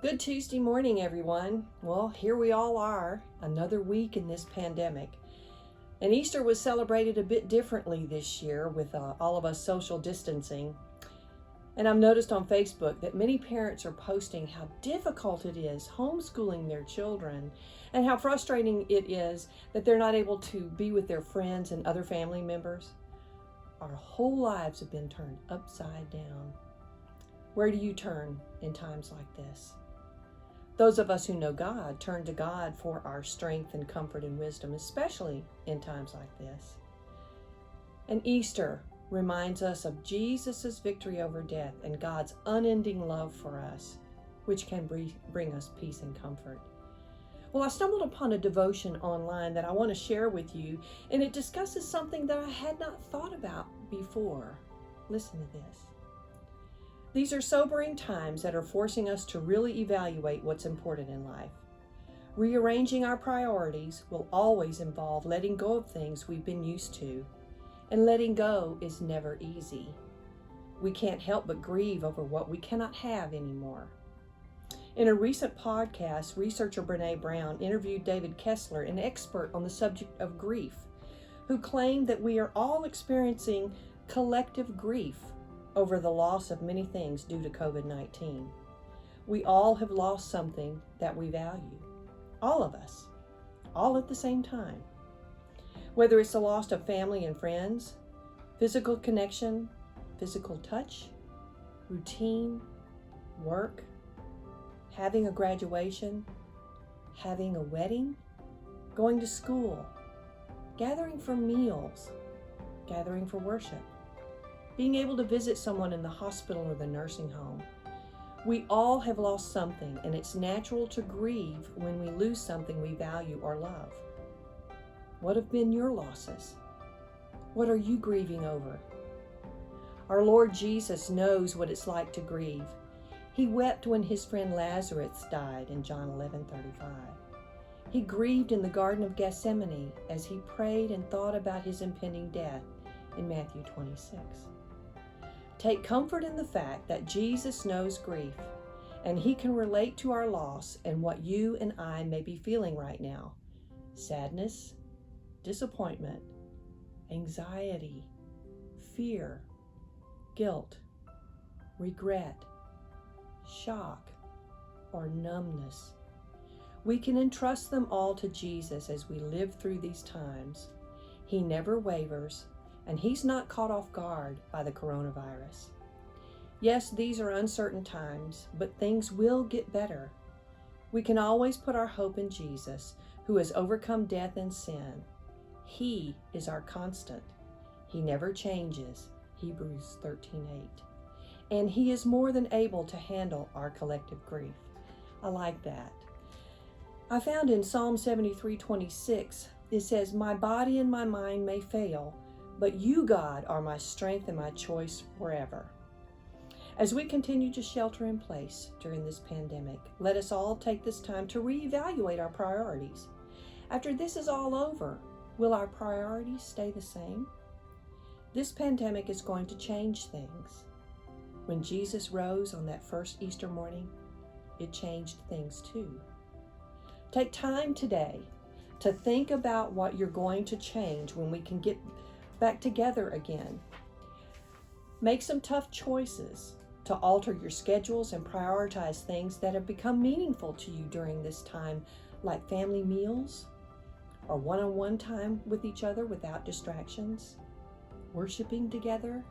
Good Tuesday morning, everyone. Well, here we all are, another week in this pandemic. And Easter was celebrated a bit differently this year with all of us social distancing. And I've noticed on Facebook that many parents are posting how difficult it is homeschooling their children and how frustrating it is that they're not able to be with their friends and other family members. Our whole lives have been turned upside down. Where do you turn in times like this? Those of us who know God turn to God for our strength and comfort and wisdom, especially in times like this. And Easter reminds us of Jesus' victory over death and God's unending love for us, which can bring us peace and comfort. Well, I stumbled upon a devotion online that I want to share with you, and it discusses something that I had not thought about before. Listen to this. These are sobering times that are forcing us to really evaluate what's important in life. Rearranging our priorities will always involve letting go of things we've been used to, and letting go is never easy. We can't help but grieve over what we cannot have anymore. In a recent podcast, researcher Brene Brown interviewed David Kessler, an expert on the subject of grief, who claimed that we are all experiencing collective grief over the loss of many things due to COVID-19. We all have lost something that we value. All of us, all at the same time. Whether it's the loss of family and friends, physical connection, physical touch, routine, work, having a graduation, having a wedding, going to school, gathering for meals, gathering for worship, being able to visit someone in the hospital or the nursing home. We all have lost something, and it's natural to grieve when we lose something we value or love. What have been your losses? What are you grieving over? Our Lord Jesus knows what it's like to grieve. He wept when his friend Lazarus died in John 11:35. He grieved in the Garden of Gethsemane as he prayed and thought about his impending death in Matthew 26. Take comfort in the fact that Jesus knows grief, and he can relate to our loss and what you and I may be feeling right now. Sadness, disappointment, anxiety, fear, guilt, regret, shock, or numbness. We can entrust them all to Jesus as we live through these times. He never wavers, and he's not caught off guard by the coronavirus. Yes, these are uncertain times, but things will get better. We can always put our hope in Jesus, who has overcome death and sin. He is our constant. He never changes, Hebrews 13:8. And he is more than able to handle our collective grief. I like that. I found in Psalm 73:26, it says, "My body and my mind may fail, but you, God, are my strength and my choice forever." As we continue to shelter in place during this pandemic, let us all take this time to reevaluate our priorities. After this is all over, will our priorities stay the same? This pandemic is going to change things. When Jesus rose on that first Easter morning, it changed things too. Take time today to think about what you're going to change when we can get back together again. Make some tough choices to alter your schedules and prioritize things that have become meaningful to you during this time, like family meals or one-on-one time with each other without distractions, worshiping together,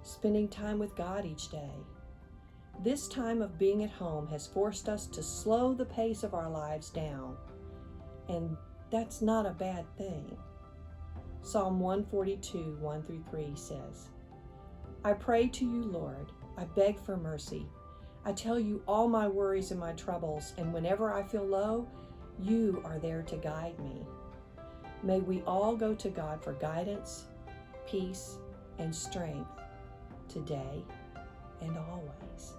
spending time with God each day. This time of being at home has forced us to slow the pace of our lives down, and that's not a bad thing. Psalm 142, 1-3 says, "I pray to you, Lord. I beg for mercy. I tell you all my worries and my troubles, and whenever I feel low, you are there to guide me." May we all go to God for guidance, peace, and strength today and always.